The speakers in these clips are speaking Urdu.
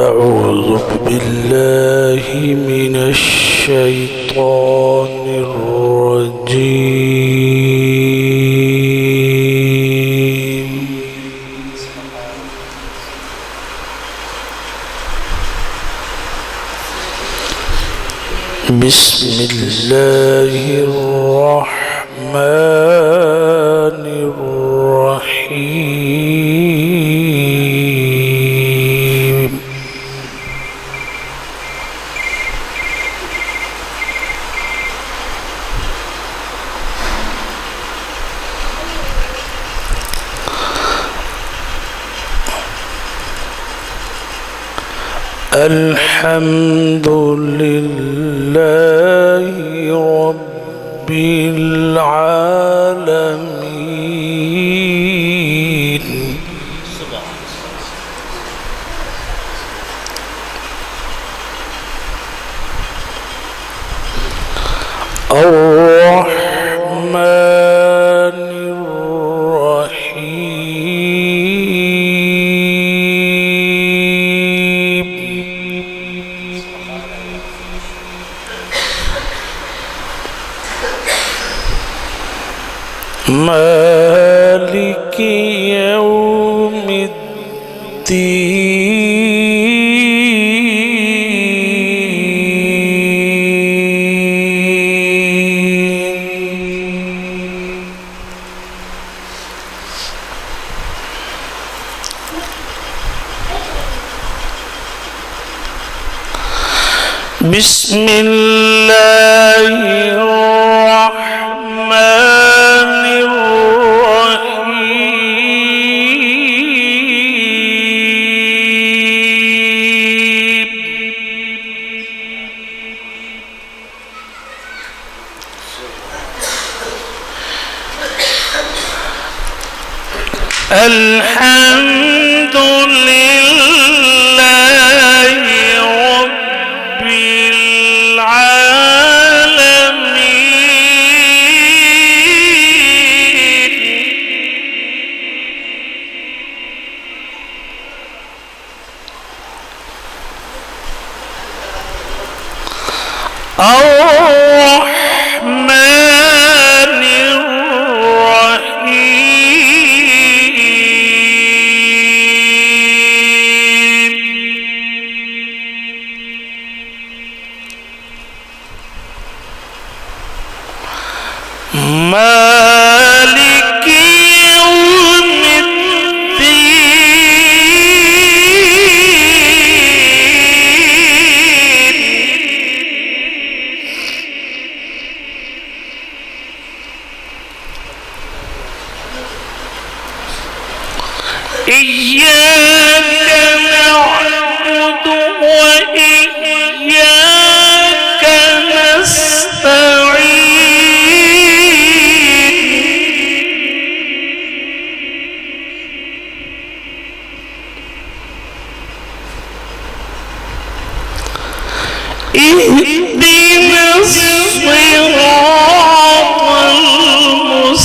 أعوذ بالله من الشيطان الرجيم. بسم الله الرحمن الرحيم. الحمد لله رب العالمين. الرحمن الرحيم. مالك يوم الدين. بسم الله الرحمن الرحيم. الحمد لله رب العالمين. الرحمن الرحيم. مالك يوم الدين. إياك نعبد وإياك نستعين. اهدنا الصراط المستقيم.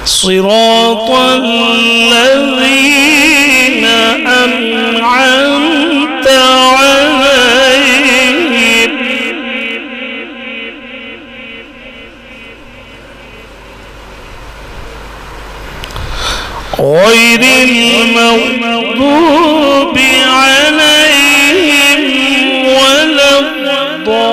صراط الذين أنعمت عليهم غير المغضوب عليهم ولا الضالين.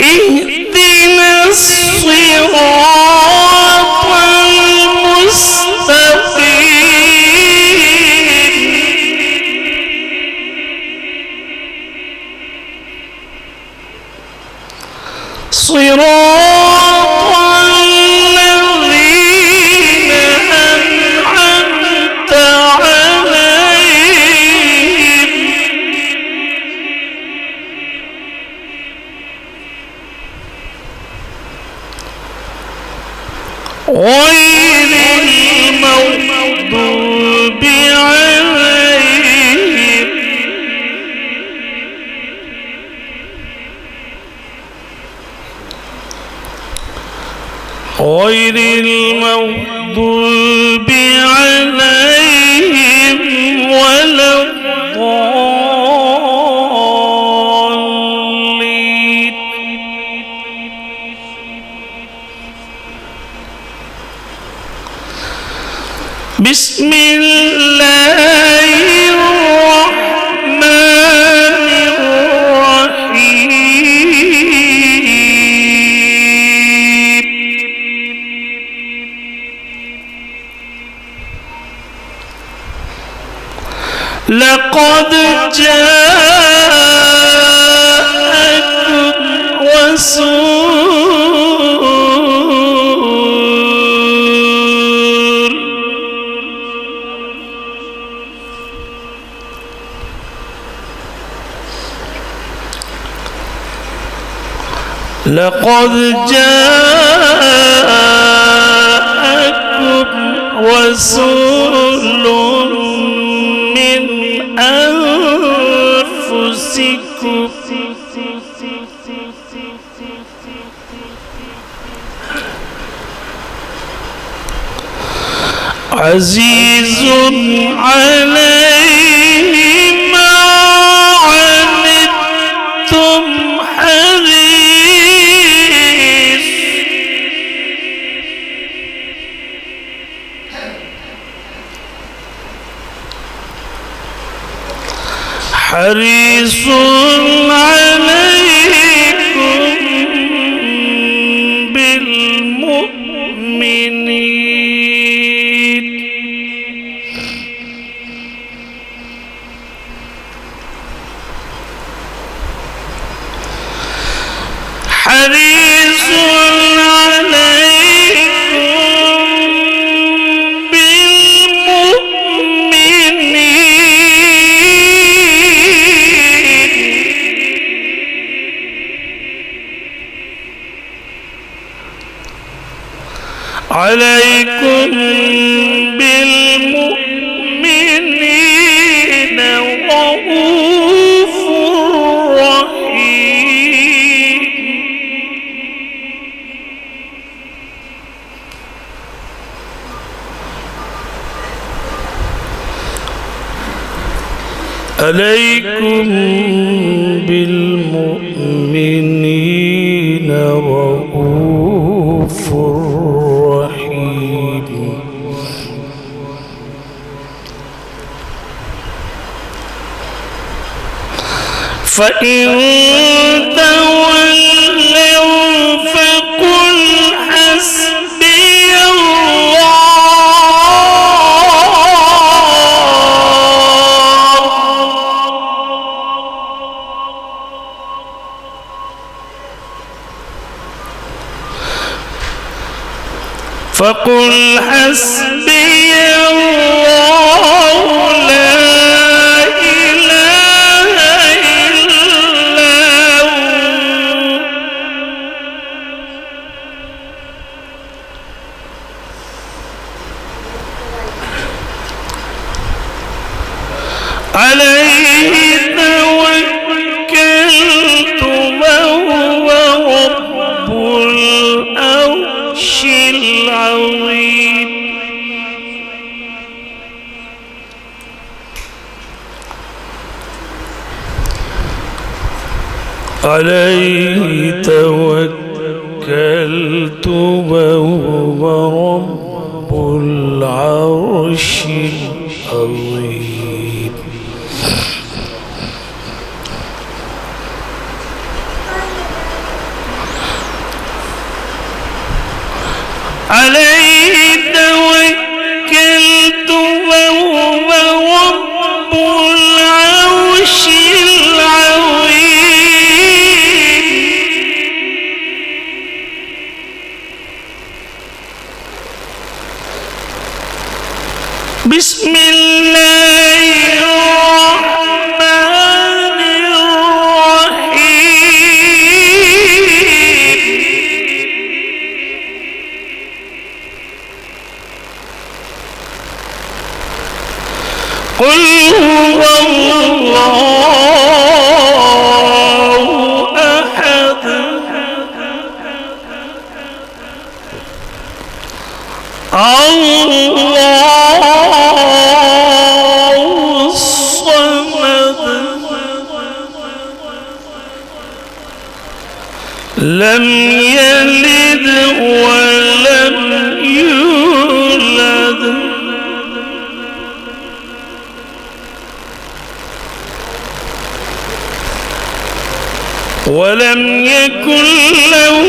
اهدنا الصراط المستقيم. غير المغضوب عليهم ولا الضالين. بسم الله الرحمن الرحيم. لقد جاءكم رسول لقد جاءكم رسول من أنفسكم عزيز عليه ما عنتم حريص عليكم بالمؤمنين. حريص عليكم بالمؤمنين رؤوف رحيم. عليكم بالمؤمنين رؤوف رحيم. فإن تولوا فقل حسبي فقل حسبي الله لا إله إلا هو عليه توكلت وهو رب العرش العظيم. عليه توكلت وهو رب العرش العظيم. عليه توكلت وهو رب العرش العظيم. بسم الله الرحمن الرحيم. قل هو الله أحد الله الصمد لم يلد ولم يولد ولم يكن له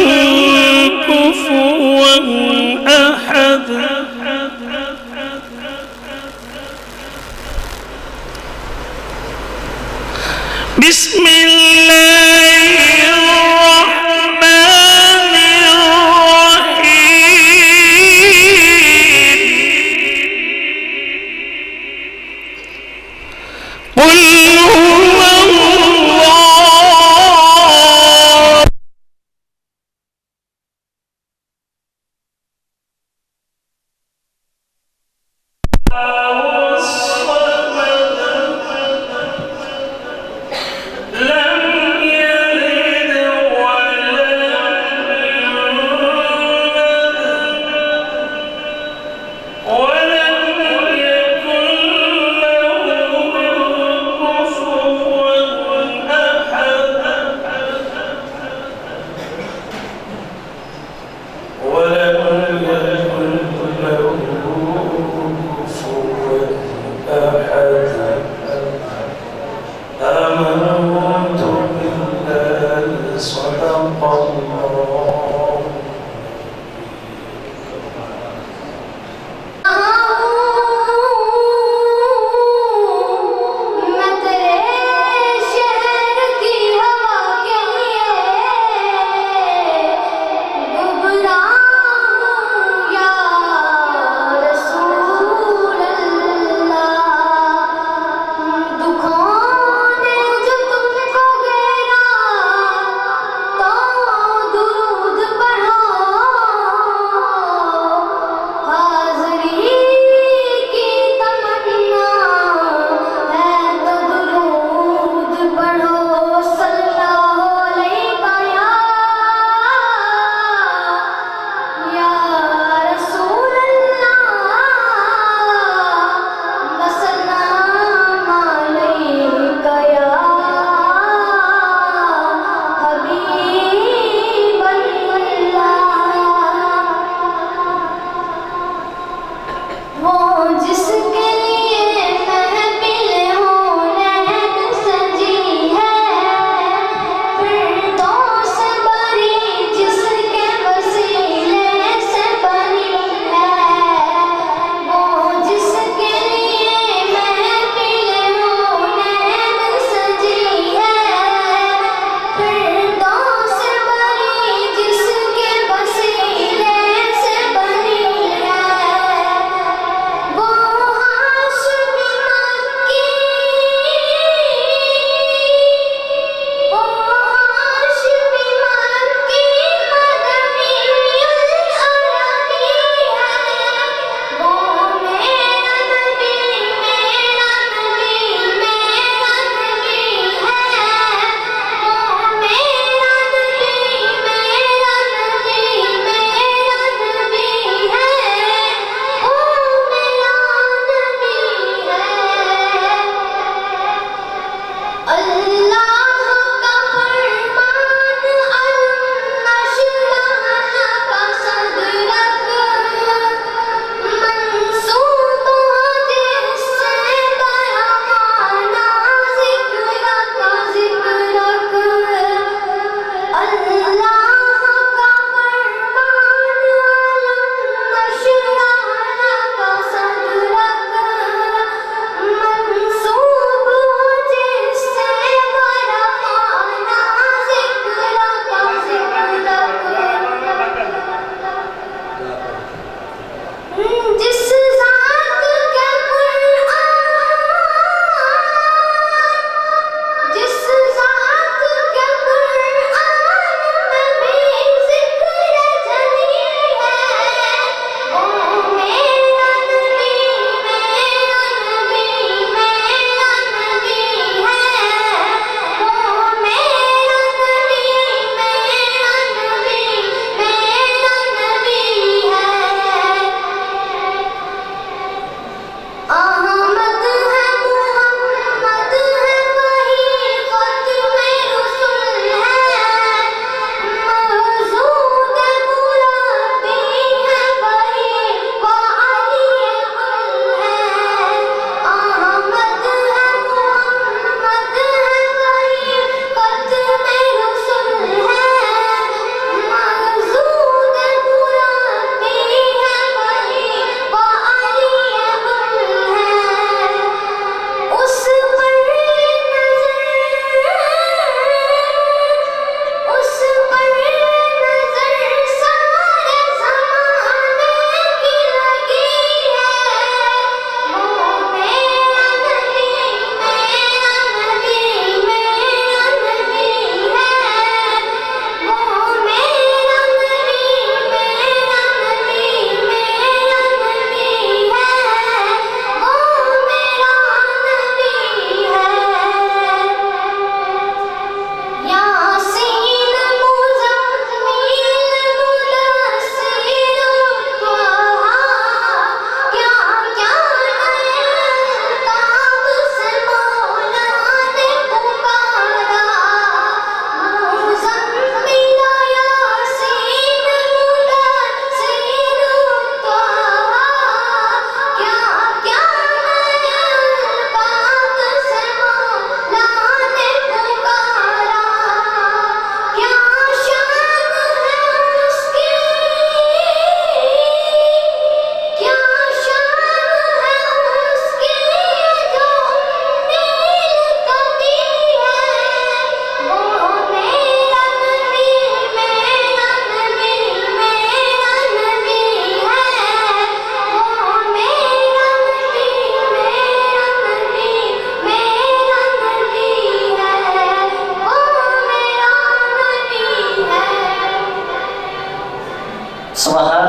كفوا أحد بسم الله الرحمن الرحيم قل هو الله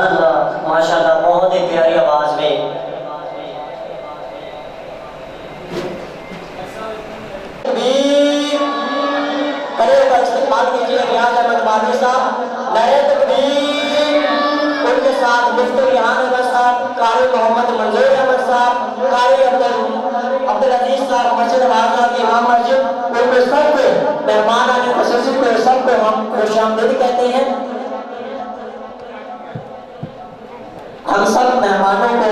ماشاءاللہ بہت ہی پیاری آواز میں تکبیر کرے گا استقبال کیجیے ریاض احمد مادری صاحب نعرہ تکبیر ان کے ساتھ مفتی ریحان احمد صاحب قاری محمد منظور احمد صاحب قاری عبدالعزیز صاحب مسجد واضح کی امام مسجد ان کے سب کو مہمان آنے خصوصی کو سب کو ہم خوش آمدید کہتے ہیں ہم سب مہمانوں کو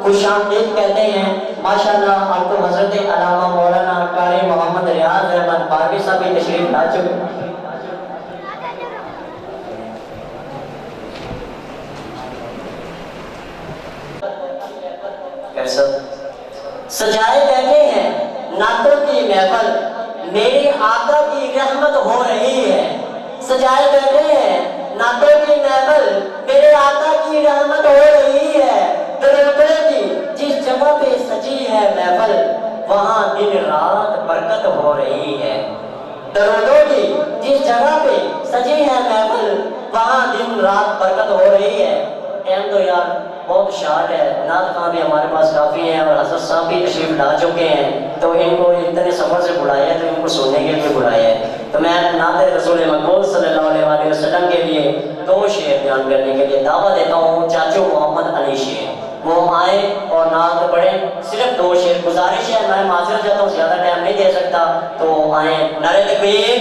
خوش آمدید کہتے ہیں ماشاءاللہ آپ کو حضرت علامہ مولانا قاری محمد ریاض احمد بارگی صاحب بھی تشریف لا چکے سجائے بیٹھے ہیں نعتوں کی محفل میرے آقا کی رحمت ہو رہی ہے سجائے بیٹھے ہیں نعتوں کی محفل میرے آقا کی رحمت ہو رہی ہے درودوں کی جس جگہ پہ سجی ہے محفل وہاں دن رات برکت ہو رہی ہے درودوں کی جس جگہ پہ سجی ہے محفل وہاں دن رات برکت ہو رہی ہے ٹائم تو یار بہت شارٹ ہے نعت خواں بھی ہمارے پاس کافی ہیں اور حضرت صاحب بھی تشریف لا چکے ہیں تو ان کو اتنے سفر سے بلایا ہے تو ان کو سننے کے لیے بلایا ہے تو میں نعت رسول مقبول صلی اللہ علیہ وسلم کے لیے 2 شعر بیان کرنے کے لیے دعوت دیتا ہوں چاچو محمد علی شیر وہ آئے اور نعت پڑھیں صرف 2 شعر گزارش ہے میں معذرت چاہتا ہوں زیادہ ٹائم نہیں دے سکتا تو آئیں نعرہ تکبیر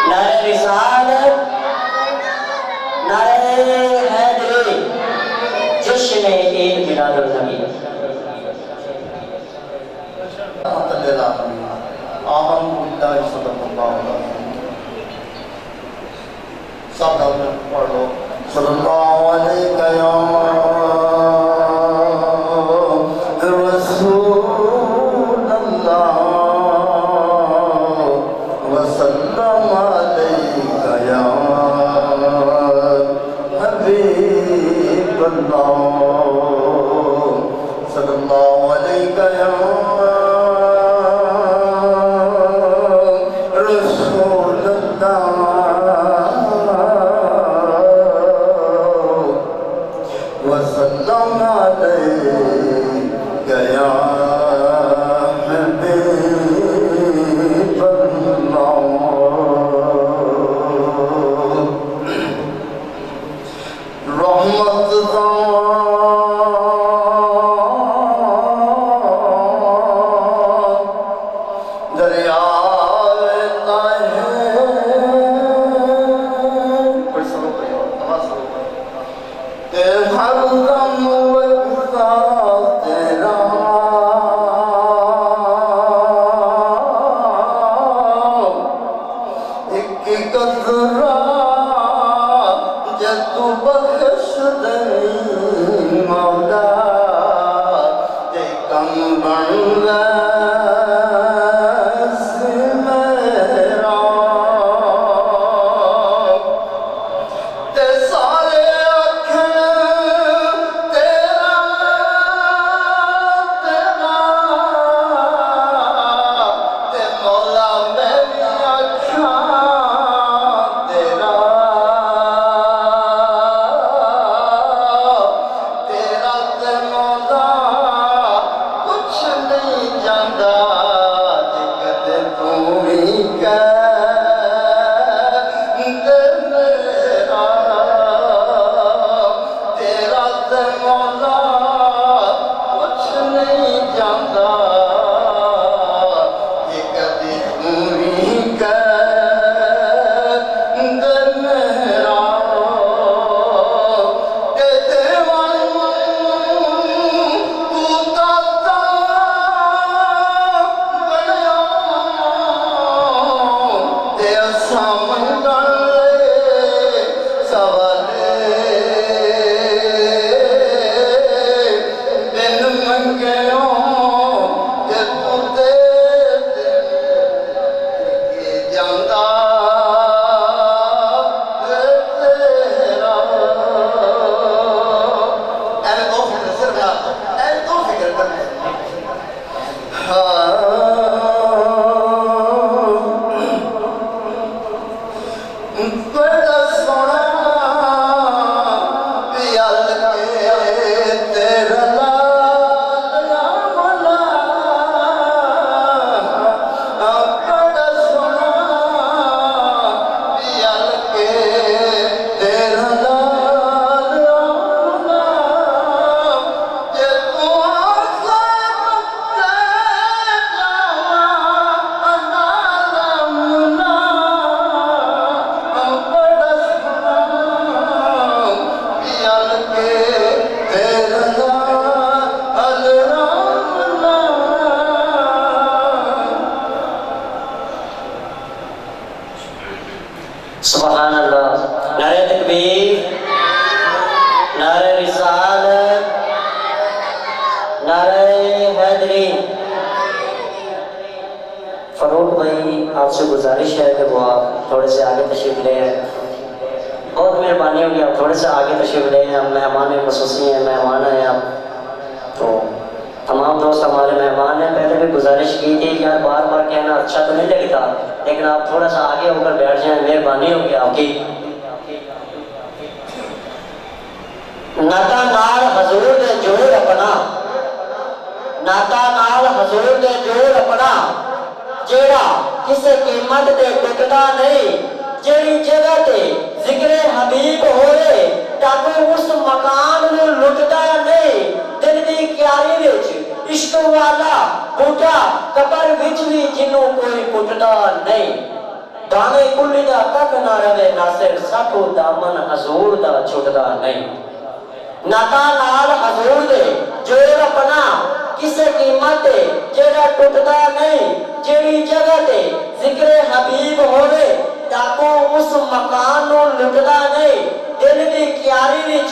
نعرہ رسالت نعرہ حیدری جشن عید میلاد النبی آمن باللہ صدق اللہ سب پڑھ لو صلی اللہ علیہ یا رسول اللہ وسلم علیہ یا حبیب اللہ صلی اللہ علیہ یا حاضرین فاروق بھائی آپ سے گزارش ہے کہ وہ آپ تھوڑے سے آگے تشریف لے ہیں. بہت مہربانی ہوگی آپ تھوڑے سے آگے تشریف لے ہیں. ہم مہمان خصوصی ہیں, مہمان ہیں آپ, تو تمام دوست ہمارے مہمان ہیں. پہلے بھی گزارش کی تھی یار بار بار کہنا اچھا تو نہیں لگتا, لیکن آپ تھوڑا سا آگے ہو کر بیٹھ جائیں, مہربانی ہوگی آپ کی. ناتا نال حضور دے جوڑ اپنا, ناتا نال حضور دے جوڑ اپنا, جیڑا کسے قیمت تے ٹکدا نہیں, جیڑی جگہ تے ذکر حبیب ہوئے تاکہ اس مکان نو لٹدا نہیں. دل دی کیاری وچ عشق والا بوٹا قبر وچ وی جنوں کوئی پٹدا نہیں. دانے کلی دا تک نہ رہے ناصر, ساتو دامن حضور دا چھٹدا نہیں. ناتا نال حضور دے جوڑ اپنا, کسے قیمت تے جیڑا ٹوٹدا نہیں, جیڑی جگہ تے ذکر حبیب ہوئے تاکہ اس مکان نو لٹدا نہیں. دل دی کیاری وچ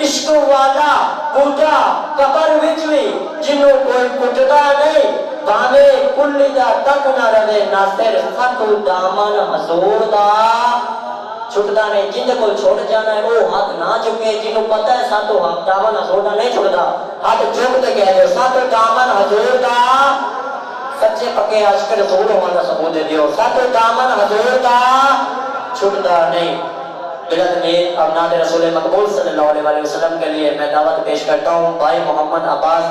عشق والا بوٹا قبر وچ وی جنوں کوئی پٹدا نہیں. باوے کلی دا تک نہ رہے ناصر, ساتو دامن حضور دا چھٹدا نہیں. جن کو چھوڑ جانا ہے وہ ہاتھ نہ چکے, جنہوں پتہ ہے ساتو دامن حضور دا نہیں چھڑدا, ہاتھ چک کے کہہ دو ساتو دامن حضور دا. سچے پکے عاشق رسول ہونے کا ثبوت دے دیو, ساتو دامن حضور دا چھڑدا نہیں. بلند میں اب نعت رسول مقبول صلی اللہ علیہ وسلم کے لیے میں دعوت پیش کرتا ہوں. بھائی محمد عباس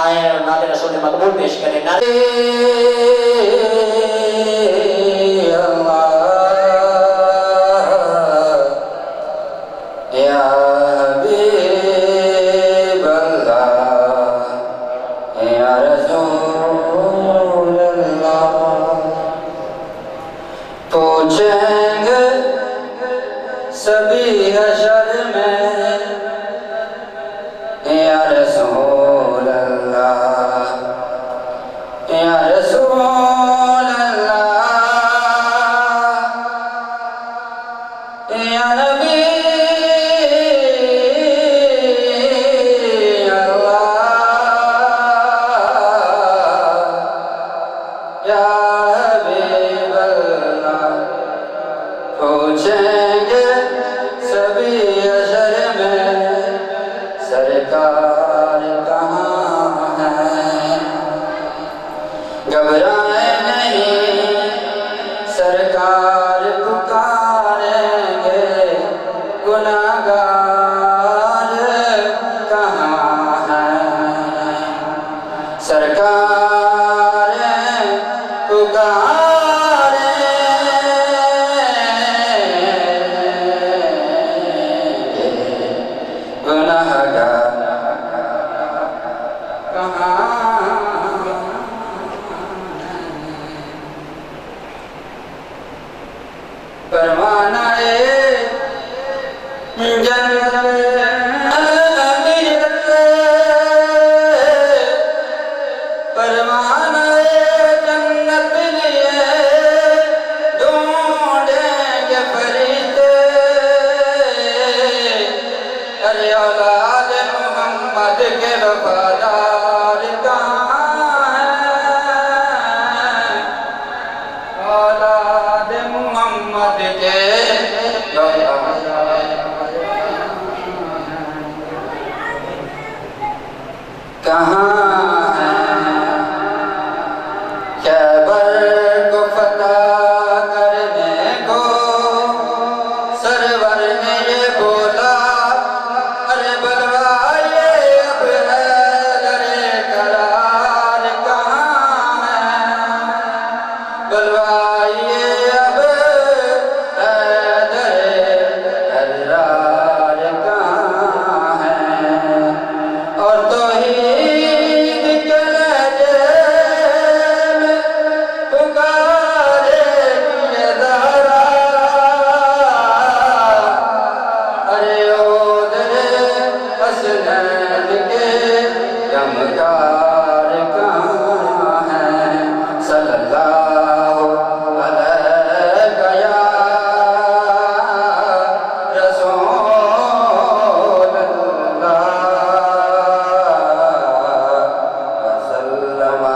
آئے ہیں اور نعت رسول مقبول پیش کریں. سبھی حشر میں یا رسول اللہ, یا رسول اللہ, یا نبی اللہ, یا حبیب اللہ. پوچھیں گے سبھی حشر میں سرکار کہاں ہے, گھبرائے نہیں سرکار پکاریں گے, گناہگار کہاں ہے, سرکار پکاریں کہاں ہے خیبر کو فتح کرنے کو سرور نے یہ بولا, ارے بلوائے اب حیدر قرار کہاں ہے, بلوائے اب حیدر قرار کہاں ہے. اور توحید کے لہجے میں پکارے یہ زہرا, ارے او در حسنین کے غمگار کہاں ہے, صلی اللہ علیہ یا رسول اللہ وسلم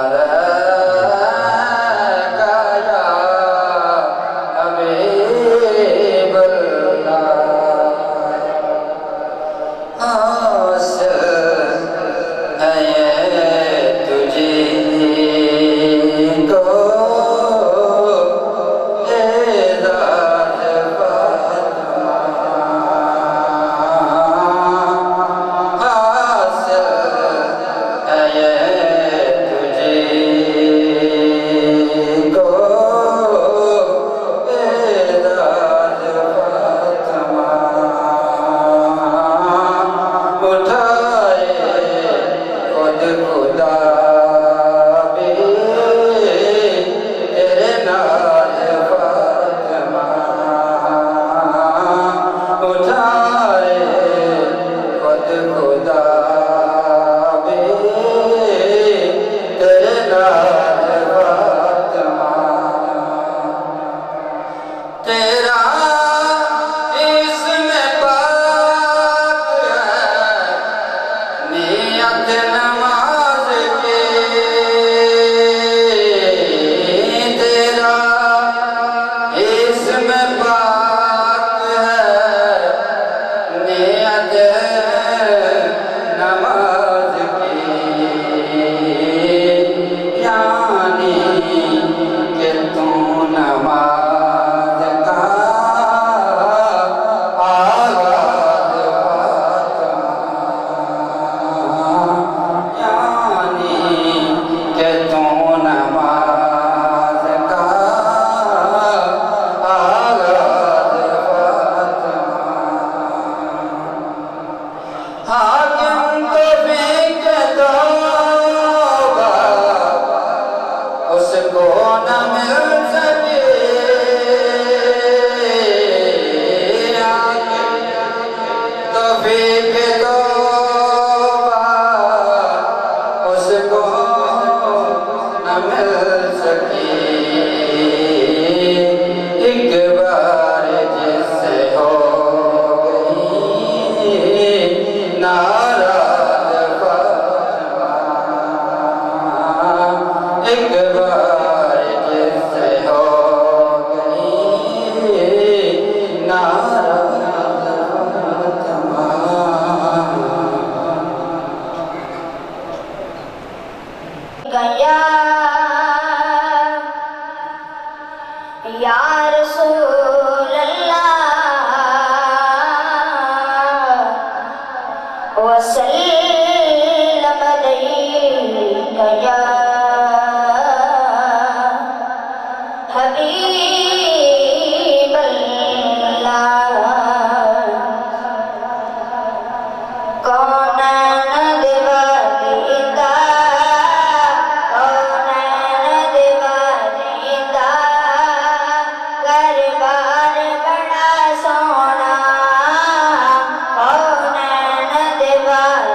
دیوار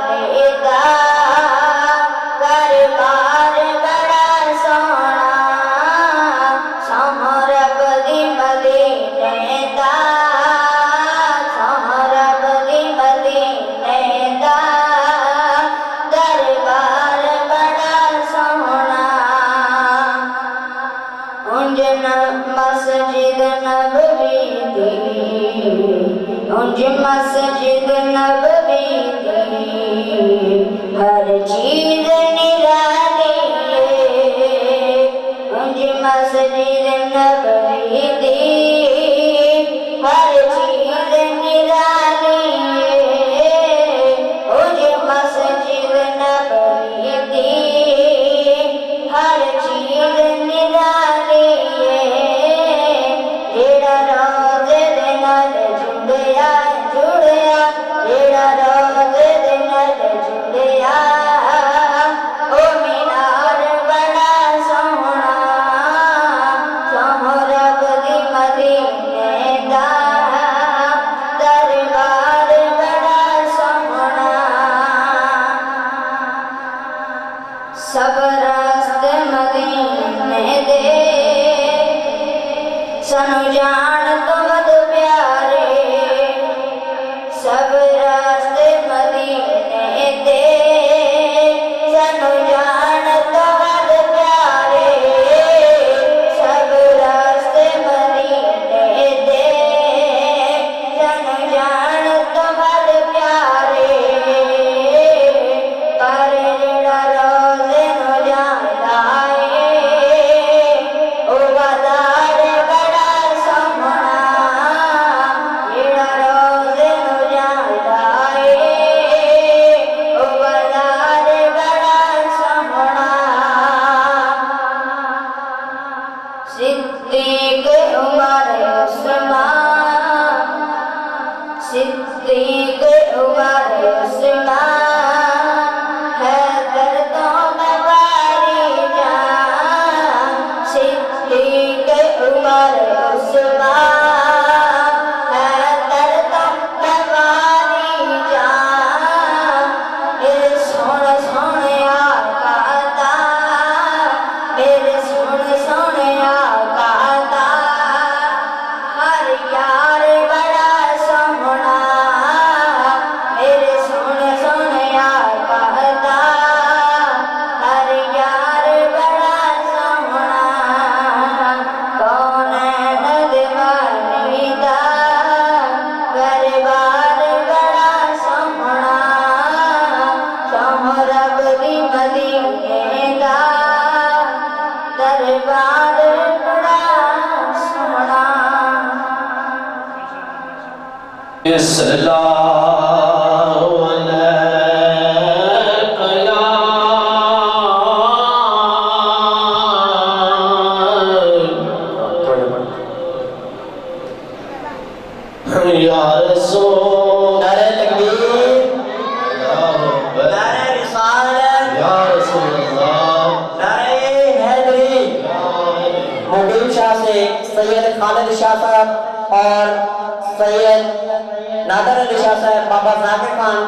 صلی اللہ علیہ یا رسول نعرہ تکبیر، نعرہ رسالت، یا رسول اللہ نعرہ حیدری۔ مقیم شاہ سے سید خالد شاہ صاحب اور سید نادر علی شاہ صاحب، بابا ذاکر خان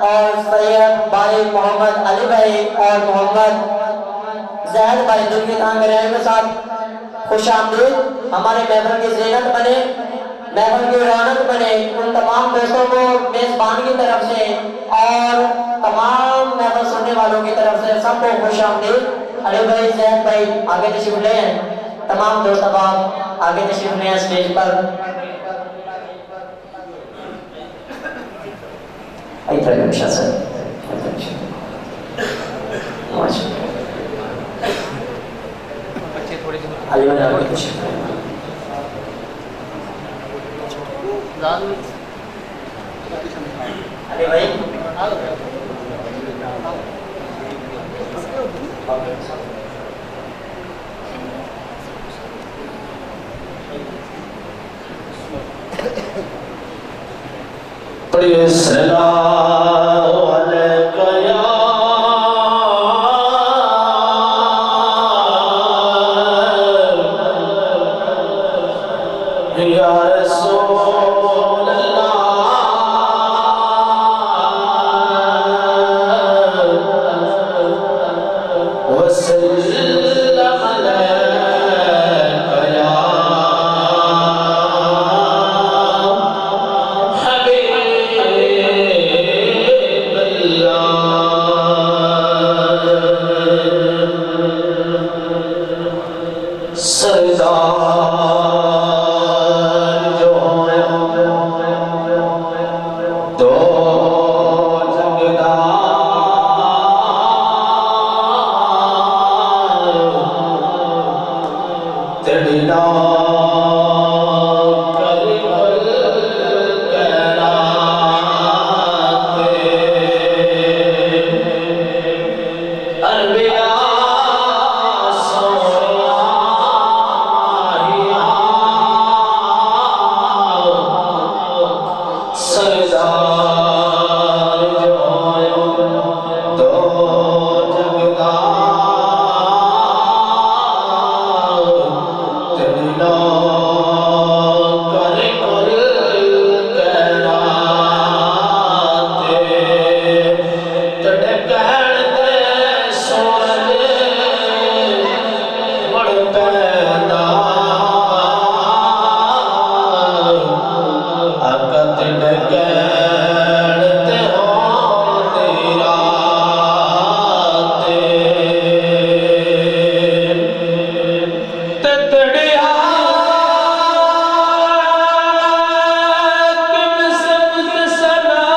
اور سید بھائی محمد علی بھائی اور محمد زہد بھائی دلوی خان کے رہنے کے ساتھ خوش آمدید۔ ہمارے محفل کی زینت بنے، محفل کی رونق بنے۔ ان تمام دوستوں کو میزبان کی طرف سے اور تمام محفل سننے والوں کی طرف سے سب کو خوش آمدید۔ علی بھائی، زہد بھائی آگے تشریف لے ہیں، تمام دوست احباب آگے تشریف لے ہیں اسٹیج پر۔ ادھر شاہ صاحب، علی بھائی آگے تشریف لے ہیں۔ علی بھائی پڑھیے صلی اللہ علیہ یا رسول اللہ وسلم علیک یا حبیب اللہ سردار جو دو جگدار تیری نام کریم الکائنات انبیاء سویا سردار جو دو جگدار تیری نام کریم الکائنات تیرے کہن دے سورج مڑ پیدا آقا تیرے کہن تے ہوندی رات تے تیری حاکم سمت سنا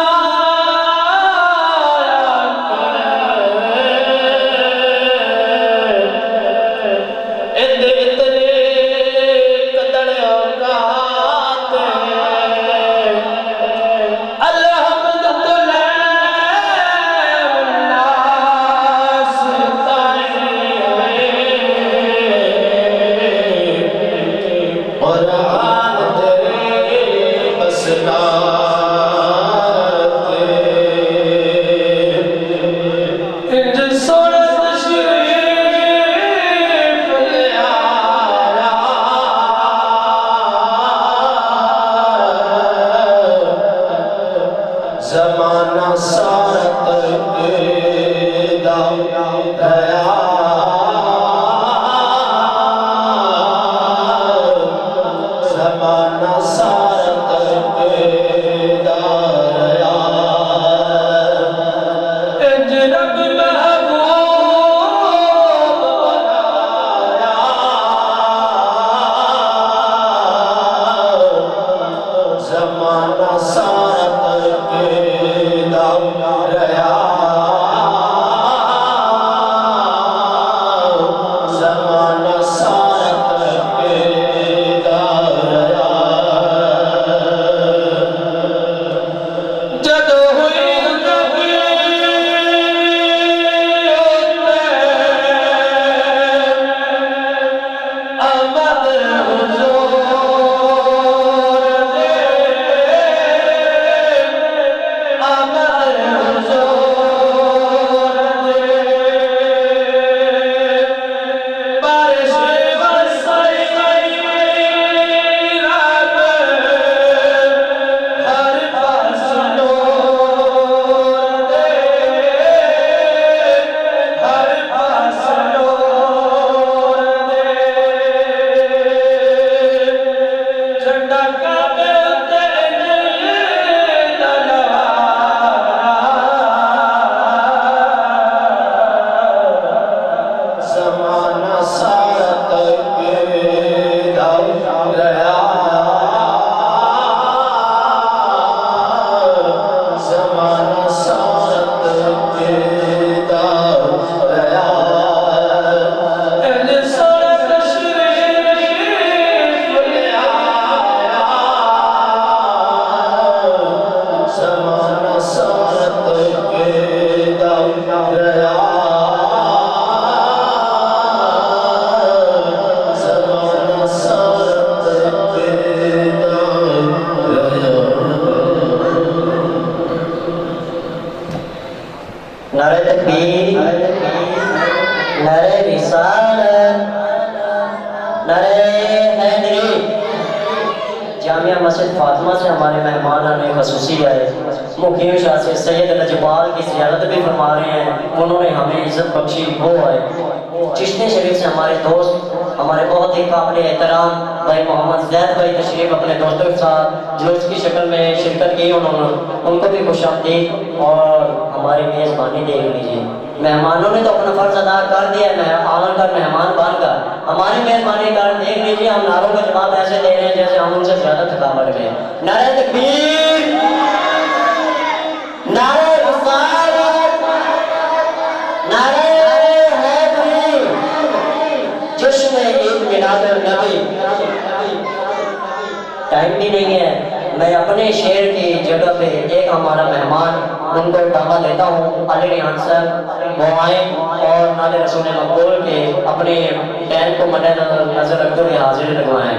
اتنے قدر اوقات الحمد والناس قرآن تیرے بسنات انج سونا تشریف لے آیا زمانہ سارا ترکیدہ رہا زمانہ سارا ترکیدہ رہا انج رب محبوب بنایا زمانہ سارا ترکیدہ رہا زمانہ سارا ترکیدہ رہا نصارت کے دام ریا زمانہ سارت کے دام ریا نعرہ تکبیر، نعرہ رسالت، نعرہ حیدری۔ جامعہ مسجد فاطمہ سے ہمارے مہمان نے خصوصی آئے، مقیم شاہ سے سید لجپال کی زیارت بھی فرما رہے ہیں، انہوں نے ہمیں عزت بخشی، وہ آئے۔ چشتی شریف سے ہمارے دوست، ہمارے بہت ہی قابل احترام بھائی محمد زید بھائی تشریف اپنے دوستوں کے ساتھ جلوس کی شکل میں شرکت کی، انہوں نے ان کو بھی خوش آمدید اور ہماری میزبانی دیکھ لیجیے۔ مہمانوں نے تو اپنا فرض ادا کر دیا ہے، آمن کر مہمان بن کر ہماری مہربانی کر دیکھ لیجیے، ہم نعروں کا جواب ایسے دے رہے ہیں جیسے ہم ان سے زیادہ تھکاوٹ میں۔ نعرہ تکبیر، نعرہ رسالت، نعرہ حیدری، جشن عید میلاد النبی۔ ٹائم بھی نہیں ہے، میں اپنے شعر کی جگہ پہ ایک ہمارا مہمان ان کو دعویٰ دیتا ہوں، علی ریحان صاحب وہ آئیں اور نعت رسول مقبول کے اپنے ٹائم کو مد نظر رکھتے ہوئے حاضری لگوائیں۔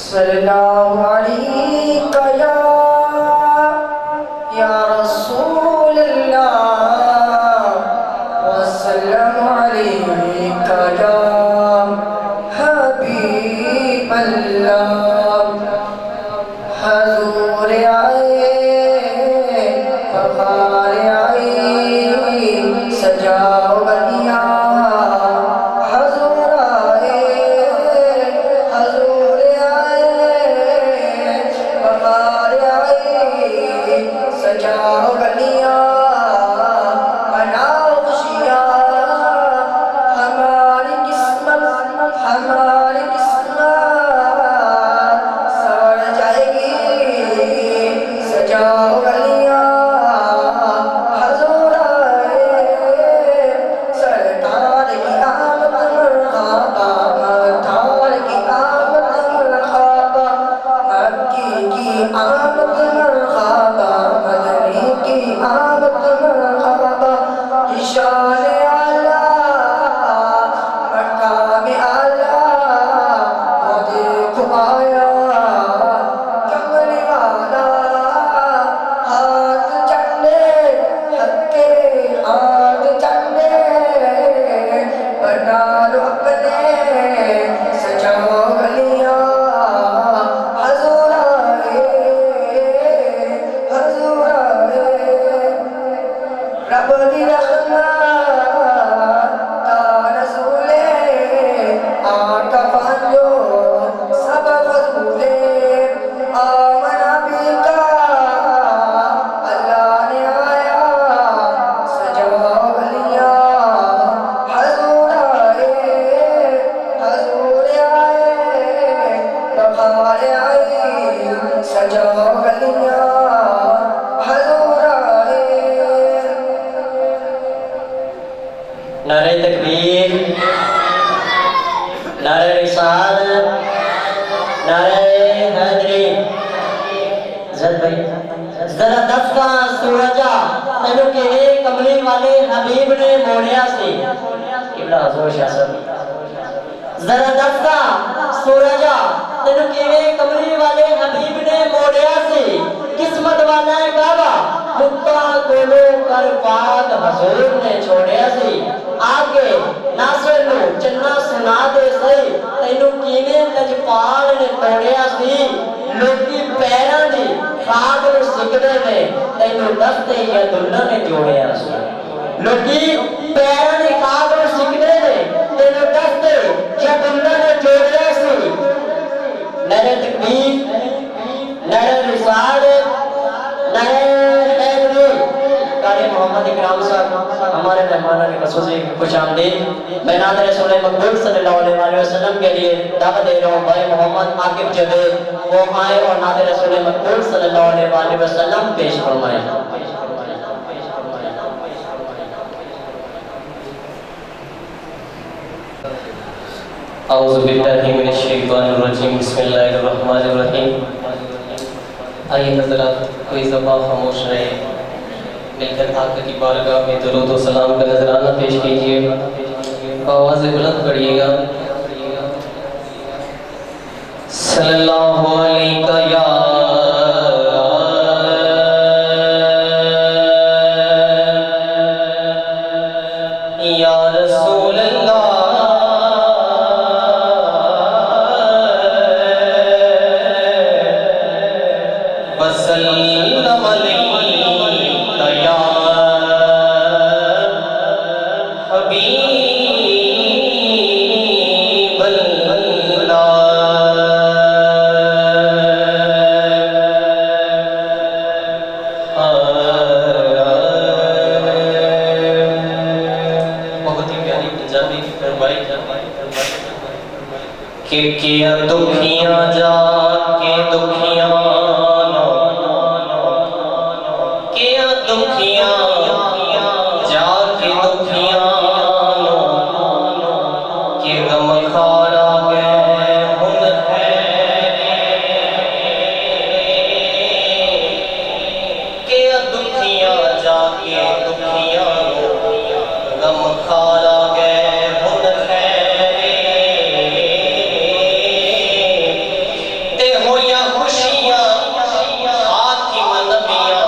صلی اللہ علیکہ یا رسول اللہ وسلم علیکہ یا حبیب اللہ۔ حضور آئے بہار آئی سجاؤ گلیاں، حضور آئے حضور بہار آئی سجاؤ گلیاں، بناؤ خوشیاں ہماری قسمت، ہماری قسمت سور جائے گی، سجاؤ گلیاں، حضور آئے سرکار کی آمد مرحبا، مختار کی آمد مرحبا، مکی کی آمد مرحبا، مدنی کی آمد مرحبا، شان اعلیٰ مقام اعلیٰ وہ دیکھو آیا کملی والا، ہاتھ چڑھنے حق کے ہاتھ چڑھنے، بنا لو اپنے سجاؤ گلیاں، حضور آئے حضور آئے، رب دی رحمت تا نزولے، آقا پانجو سب فضولے، آمنا بھی کا اللہ نے آیا سجاؤ گلیاں، حضور آئے حضور آئے بہار آئی سجاؤ گلیاں، حضور آئے۔ نعرہ تکبیر، نعرہ رسالت، نعرہ حیدری۔ زد بھائی ذرا دستا سورجا تینو کیویں کملی والے حبیب نے موڑیا سی، قبلہ حضور شاہ صاحب، ذرا دستا سورجا تینو کیویں کملی والے حبیب نے موڑیا سی، قسمت والا ہے کعبہ مکہ کولو کر پاک حضور نے چھوڑیا سی، آگے ناصر نو چنا سنا دے سی، تینو کیویں لجپال نے توڑیا سی، لوکی پیران دی خاک نو سکدے نے تینو دستے یا دلہ نے جوڑیا سی، لوکی پیران دی خاک نو سکدے نے تینو دستے یا دلہ نے جوڑیا سی۔ نعرہ تکبیر، نعرہ رسالت، نعرہ حیدری۔ قاری محمد اکرام صاحب ہمارے مہمانوں نے خصوصی خوش آمدید۔ میں نعت رسول مقبول صلی اللہ علیہ وسلم کے لیے دعوت دے رہا ہوں بھائی محمد عاقب جاوید، وہ آئے اور نعت رسول مقبول صلی اللہ علیہ وسلم پیش فرمائیں۔ اعوذ باللہ من الشیطان الرجیم، بسم اللہ الرحمن الرحیم۔ آئیے حضرات کوئی زبان خاموش رہے، مل کر آقا کی بارگاہ میں درود و سلام کا نذرانہ پیش کیجیے، آواز بلند پڑھیے گا۔ صلی اللہ علیہ یا رسول اللہ وسلم علیک یا حبیب اللہ۔ بہت ہی پیاری پنجابی کی فرمائی کہ کیا دکھیاں جا کے دکھیاں کیا دکھیاں جا کے دکھیاں کہ غم کھارا گئے ہن کیا دکھیاں جا کے دکھیاں غم کھارا گئے ہن تے ہویا خوشیاں حاکم نبیاں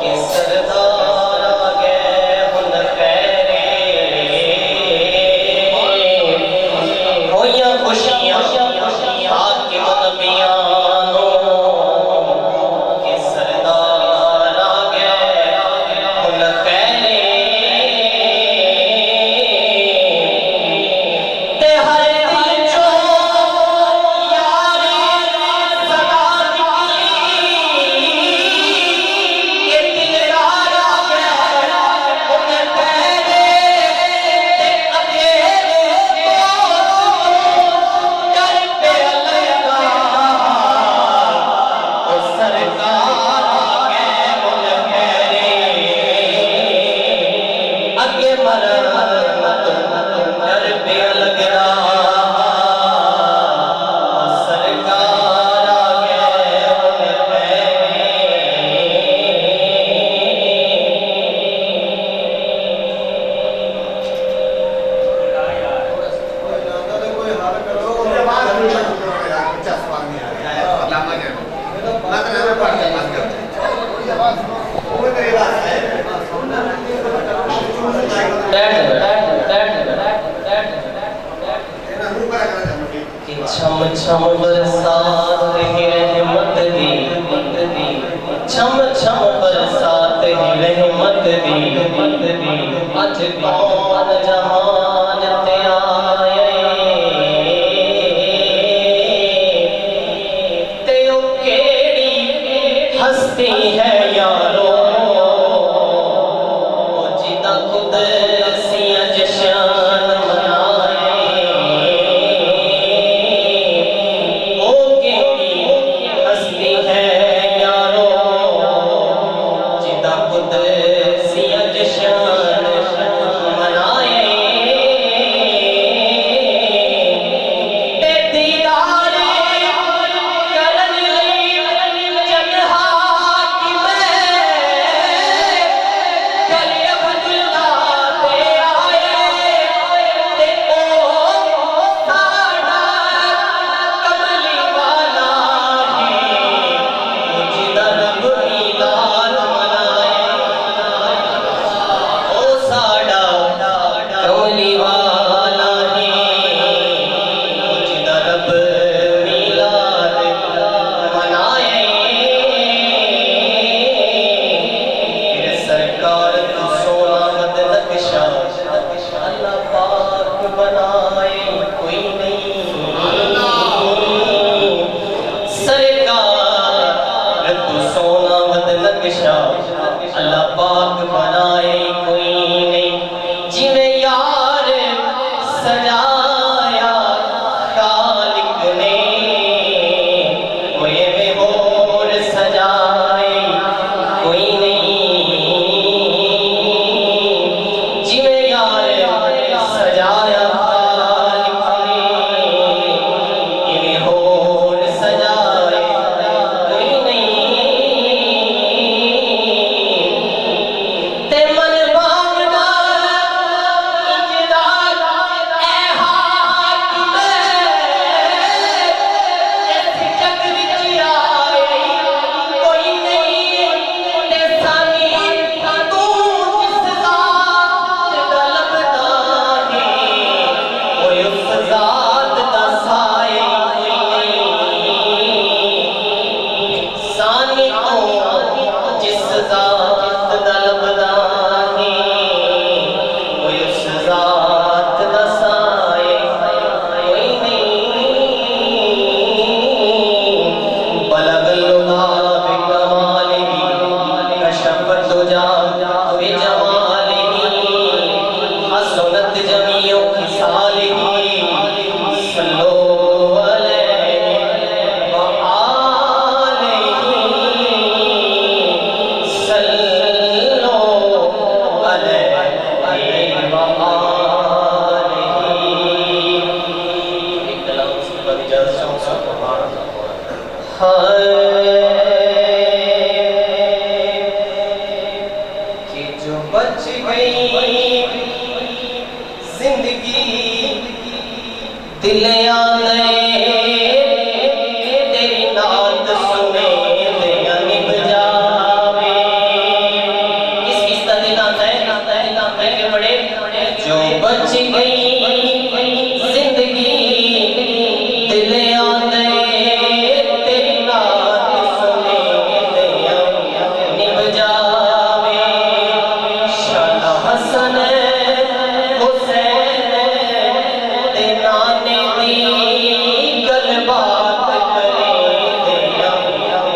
کہ سردار آگئے ہن خیرے ہویا خوشیاں حاکم نبیاں کہ سردار آگئے ہن خیرے تے ہر دل جو یاری صدا نکلی کہ دلدار آگئے ہن خیرے تے اندھیرے در پہ لگا او سرکار آگئے ہن خیرے اگے مرحمت در پہ لگا سرکار آگئے ہن خیرے۔ کہ چھم چھم برسات ہی رحمت دی چھم چھم برسات ہی رحمت دی اج کون جہان تے آئے تے او کیڑی ہستی ہے یارو جدا خود سیاں جشان منائے او کیڑی ہستی ہے یارو جدا خود سیاں جشان منائے تے دیدار کرن لئی جنہا کی میں کلی عبداللہ تے آئے تے او ساڑا کملی والا ہے جدا رب میلاد منائے او ساڑا کملی والا ہے جدا رب میلاد منائے پھر سرکار تو سونا مد نقشہ اللہ پاک بنائے کوئی نہیں سرکار تو سونا مد نقشہ اللہ پاک بنائے کوئی نہیں جنہیں یار سجایا خالق نے کوئی میں اور سجائے کوئی نہیں جنہیں یار سجایا خالق نے انہیں اور سجائے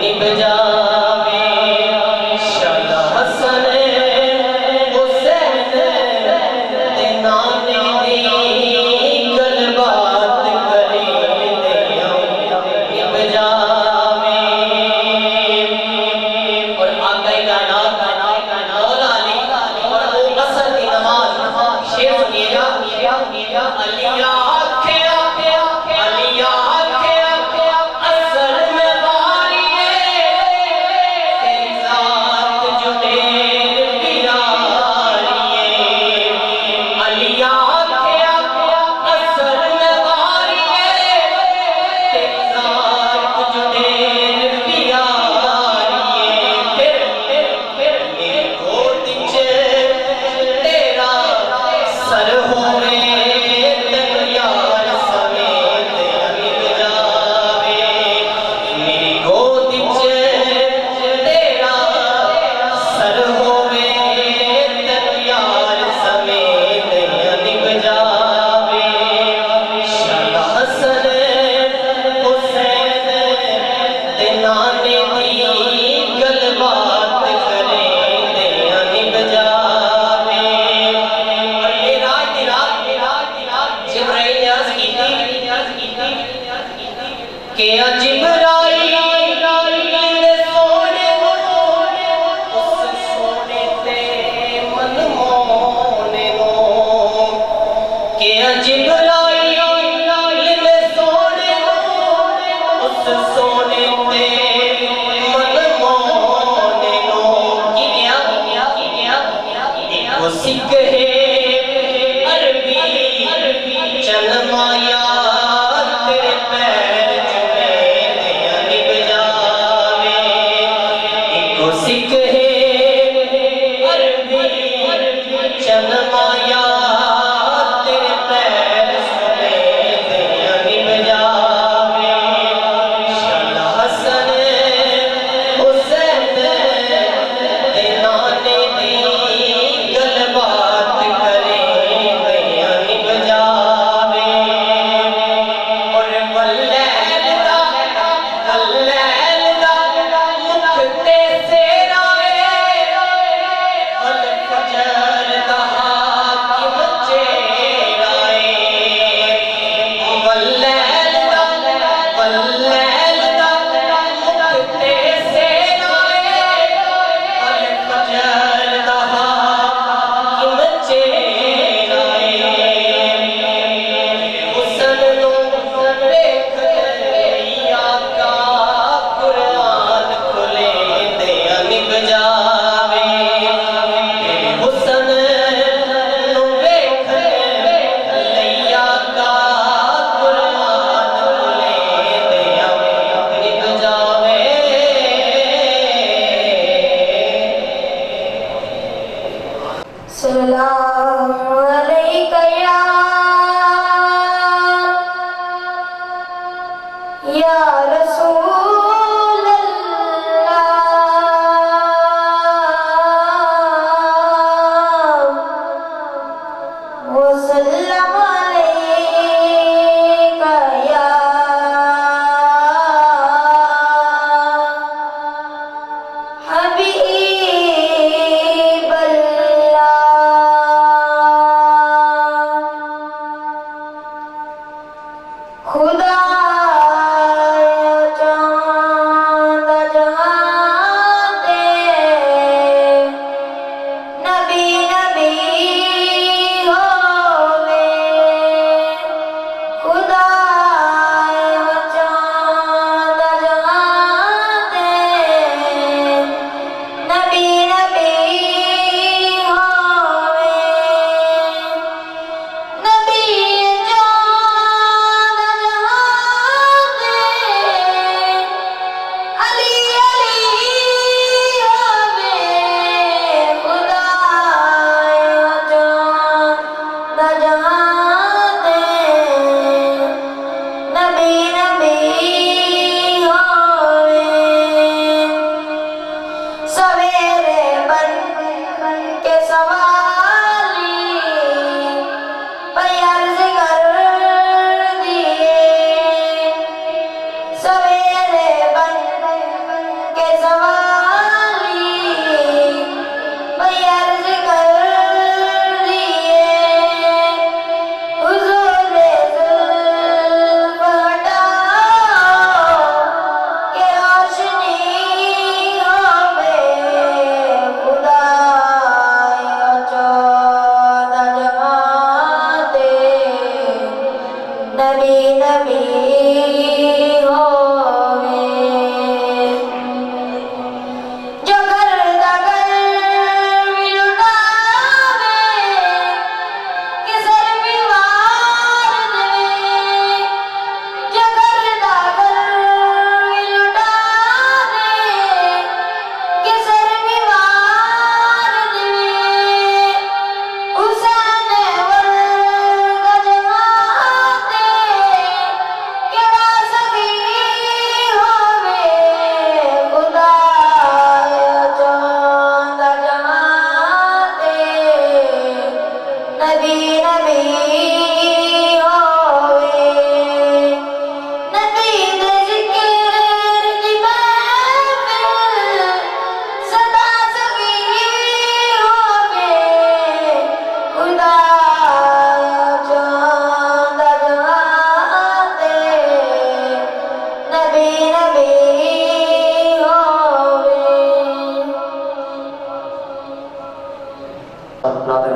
نب جاوے شاد حسن حسین دے نانے دی گل بات کرے نب جاوے اور آقا کائنات مولا علی اور وہ عصر کی نماز شیر سنیے گا علی آکھیا علی آکھیا اصل میں باریے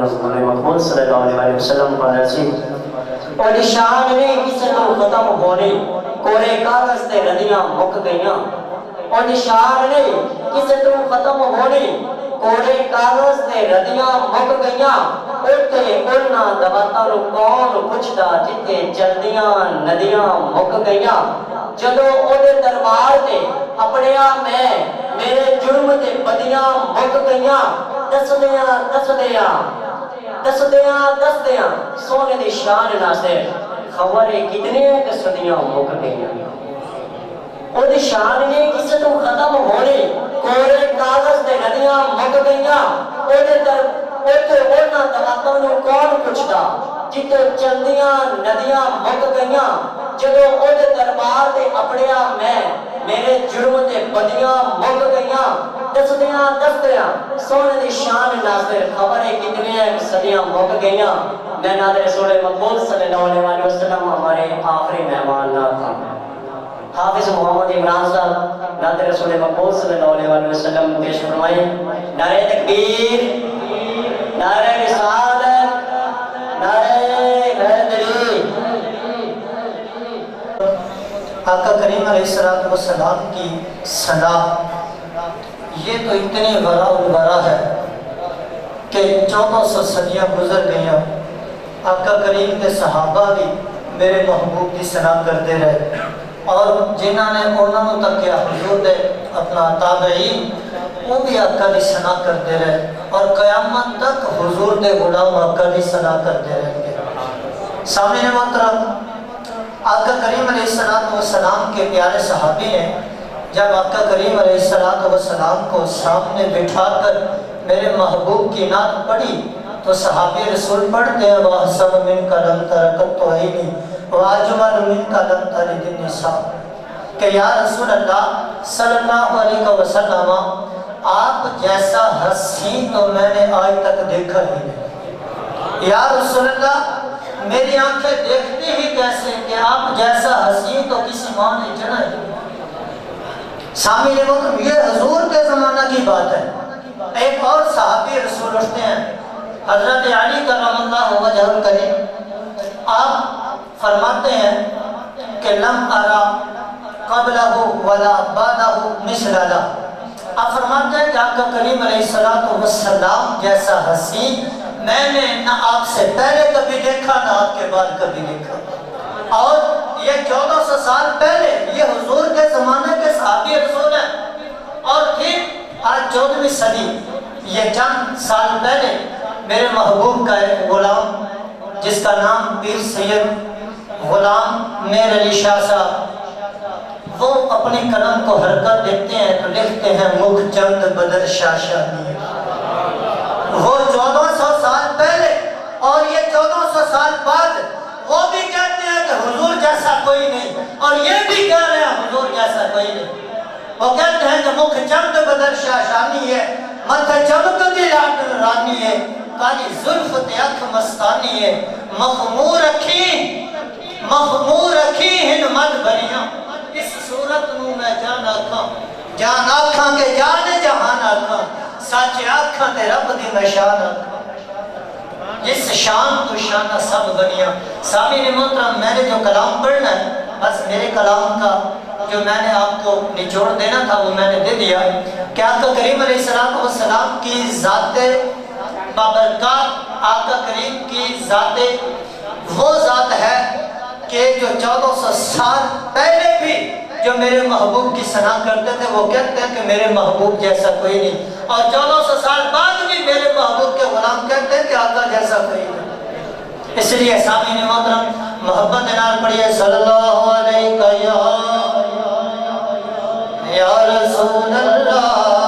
رسول مقبول صلی اللہ علیہ وسلم پر رسی اور نشان نے کسی تو ختم ہونے کورے کاغذ تے ردیاں مک گئیاں اور نشان نے کسی تو ختم ہونے کورے کاغذ تے ردیاں مک گئیاں اٹھے اڑنا دباتا رو کون پوچھدا جتے چلدیاں ندیاں مک گئیاں جدو اودے دربار تے اپنے آپ میں میرے جرم تے بدیاں مک گئیاں دسدیاں سونے دی شان ناسے خبریں کتنے دسدیاں مک گئیاں او دی شان نے کسی تو ختم ہونے کورے کاغذ دے ندیاں مک گئیاں اوتے اڑنا دباتا نو کون پوچھدا جتے چلدیاں ندیاں مک گئیاں جدو اودے دربار تے اپنے آپ میں میرے جرم تے بدیاں مک گئیاں دسدیاں سونے دی شان ناصر خبریں کتنی صدیاں مک گئیاں میں نادر رسول مقبول صلی اللہ علیہ وسلم ہمارے آخری مہمان نہ تھا حافظ محمد عمران صاحب نادر رسول مقبول صلی اللہ علیہ وسلم پیش فرمائے نعرہ تکبیر نعرہ رسالت نعرہ حیدری آقا کریم علیہ السلام کی ثنا یہ تو اتنی ورا الورا ہے کہ 1400 صدیاں گزر گئیاں آقا کریم کے صحابہ بھی میرے محبوب کی ثنا کرتے رہے اور جنہاں نے انہوں تک کیا حضور دے اپنا تابعین وہ بھی آقا کی ثنا کرتے رہے اور قیامت تک حضور دے غلام آقا کی ثنا کرتے رہیں گے سامنے محترم آقا کریم علیہ السلام کے پیارے صحابی نے جب آقا کریم علیہ السلام کو سامنے بٹھا کر میرے محبوب کی نعت پڑھی تو صحابی رسول پڑھتے ہیں وَأَحْسَنُ مِنْكَ لَمْ تَرَ قَطُّ عَيْنِي وَأَجْمَلُ مِنْكَ لَمْ تَلِدِ النِّسَاءُ کہ یا رسول اللہ صلی اللہ علیہ وسلم آپ جیسا حسین تو میں نے آج تک دیکھا ہی نہیں یا رسول اللہ میری آنکھیں دیکھتی ہی کیسے کہ آپ جیسا حسین تو کسی ماں نے جنا ہی سامعین محترم یہ حضور کے زمانہ کی بات ہے ایک اور صحابی رسول اٹھتے ہیں حضرت علی کرم اللہ وجہ الکریم آپ فرماتے ہیں کہ لم ارا قبلہ ولا بعدہ مثل لا آپ فرماتے ہیں کہ آقا کریم علیہ السلام جیسا حسین میں نے نہ آپ سے پہلے کبھی دیکھا نہ آپ کے بعد کبھی دیکھا اور یہ 1400 سال پہلے یہ حضور کے زمانے کے صحابی رسول ہیں اور پھر آج 14ویں صدی یہ چند سال پہلے میرے محبوب کا ایک غلام جس کا نام پیر سید غلام میر علی شاہ صاحب وہ اپنی قلم کو حرکت دیتے ہیں تو لکھتے ہیں مکھ چند بدر شاہ شاہی وہ 1400 سال پہلے اور یہ 1400 سال بعد وہ بھی کہتے ہیں کہ حضور جیسا کوئی نہیں اور یہ بھی کہہ رہے ہیں حضور جیسا کوئی نہیں وہ کہتے ہیں کہ مکھ چند بدر شاہ شانی ہے متھے چمک دی رانی ہے کالی زلف تے اکھ مستانی ہے مخمور رکھی ہن مد بریاں اس صورت نو میں جان آکھاں کہ جان جہان آکھاں سچ آکھاں تے رب دی نشان آکھاں جس شان تو شانہ سب بنیاں سامعین محترم میں نے جو کلام پڑھنا ہے بس میرے کلام کا جو میں نے آپ کو نچوڑ دینا تھا وہ میں نے دے دیا کہ آقا کریم علیہ السلام کی ذات بابرکات آقا کریم کی ذات وہ ذات ہے کہ جو 1400 سال پہلے بھی جو میرے محبوب کی ثنا کرتے تھے وہ کہتے ہیں کہ میرے محبوب جیسا کوئی نہیں اور 1400 سال بعد بھی میرے محبوب کے غلام کہتے ہیں کہ آقا جیسا کوئی نہیں اس لیے سامعین محترم محبت نال پڑھیے صلی اللہ علیہ یا رسول اللہ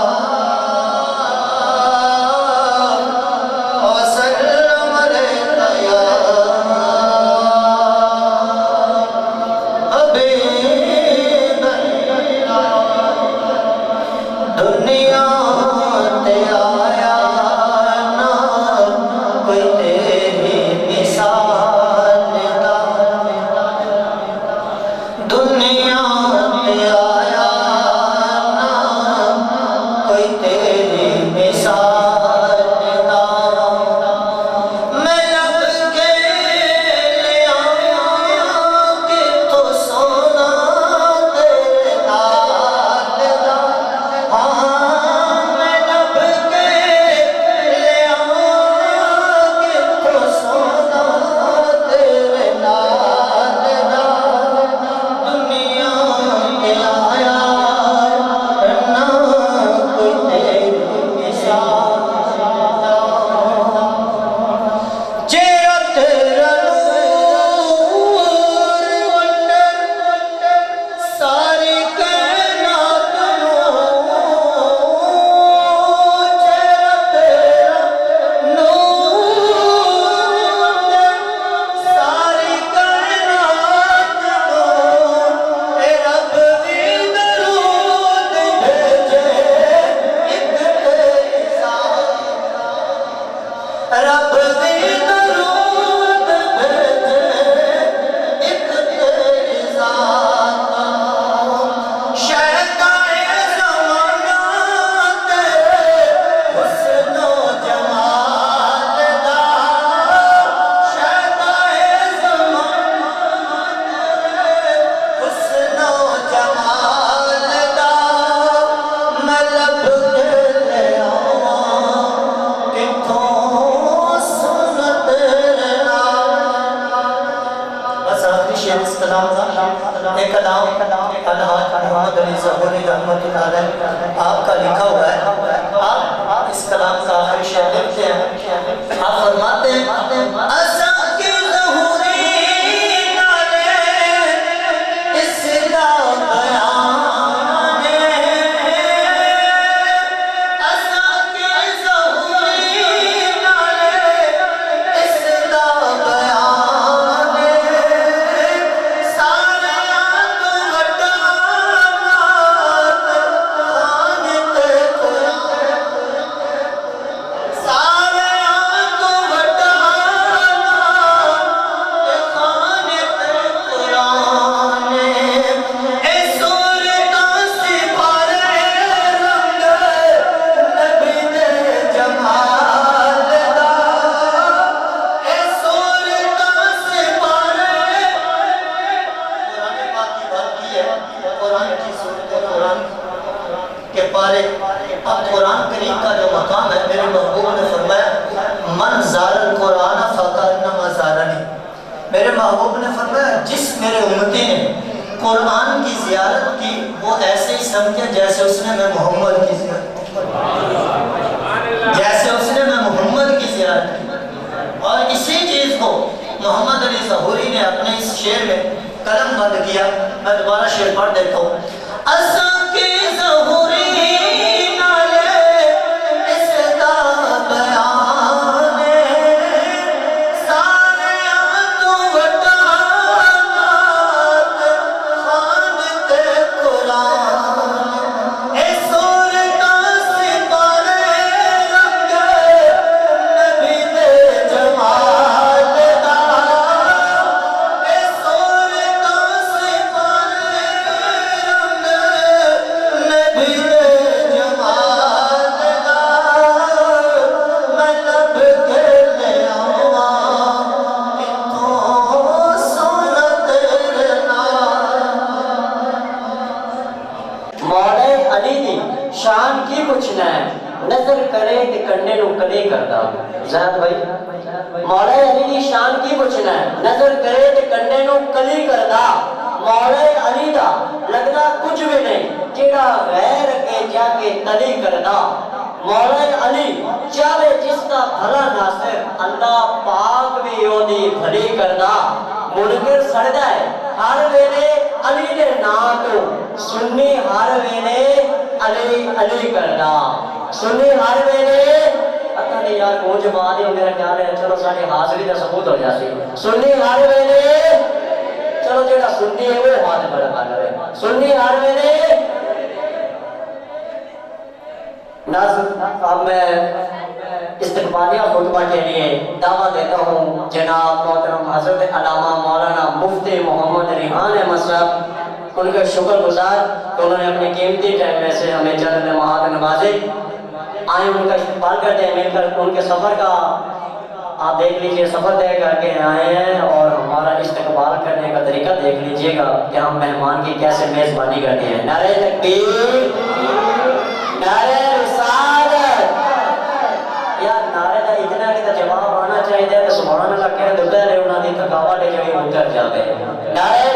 کلام الحاج محمد علی ظہوری رحمۃ اللہ علیہ آپ کا لکھا ہوا ہے. آپ اس کلام کا آخری شعر لکھتے ہیں. آپ فرماتے ہیں اساں کے ظہوری نالے اس کا بیان اساں کے ظہوری نالے اس کا بیان سارے تو وڈا نات خان تے قرآن سارے تو وڈا نات خان تے قرآن اے صورتاں سپارے رنگ نبی دے جمال دا اے صورتاں سپارے قرآن پاک کی بات کی ہے. قرآن کی صورت قرآن کے پارے. اب قرآن کریم کا جو مقام ہے میرے محبوب نے فرمایا من زار القرآن فکانما زارنی. میرے محبوب نے فرمایا جس میرے امتی نے قرآن کی زیارت کی وہ ایسے ہی سمجھے جیسے اس نے میں محمد کی زیارت کی. جیسے اس نے میں محمد کی زیارت کی. اور اسی چیز کو محمد علی ظہوری نے اپنے اس شعر میں قلم بند کیا. میں دوبارہ شعر پڑھ دیتا ہوں. اساں کے ظہوری نالے اس کا بیان سارے تو وڈا نات خان تے قرآن اے صورتاں سپارے رنگ نبی دے جمال دا اے صورتاں سپارے رنگ نبی دے جمال دا میں لب کے لے آواں کتھوں سونا تیرے نال. مولا علی دی شان کی پوچھنا ہے نظر کرے تے کنڈے نو کلی کردا. زید بھائی مولا علی دی شان کی پوچھنا ہے نظر کرے تے کنڈے نو کلی کردا. مولا علی دا لگدا کچھ بھی نہیں جیڑا غیر کے جا کے تلی کردا. مولا علی چاہے جس دا بھلا ناصر اللہ پاک بھی اودی بھلی کردا. منکر سڑدا ہے ہر ویلے علی دے نام تو سنی ہر ویلے علی علی کردا. سنی ہر ویلے پتہ نہیں یار کون جواب ہے میرا خیال ہے چلو ساری حاضری کا ثبوت ہو جاسی. سنی ہر ویلے چلو جیڑا سنی ہے وہ ہاتھ بڑا کر رہے. سنی ہر ویلے ناظرین اب میں استقبالیہ خطبہ کے لیے دعوت دیتا ہوں جناب محترم حضرت علامہ مولانا مفتی محمد ریحان احمد صاحب. ان کا شکر گزار کہ انہوں نے اپنے قیمتی ٹائم میں سے ہمیں چند لمحات نوازے. آئیں ان کا استقبال کرتے ہیں مل کر ان کے سفر کا آپ دیکھ لیجئے سفر طے کر کے آئے ہیں اور ہمارا استقبال کرنے کا طریقہ دیکھ لیجئے گا کہ ہم مہمان کی کیسے میزبانی کرتے ہیں. نعرہ تکبیر نعرہ رسالت. یار نعرے دا اتنا کہ جواب آنا چاہیے تو سبحان اللہ کہہ دے رہے انہاں دی تھکاوٹ جڑی اتر جاوے. نعرہ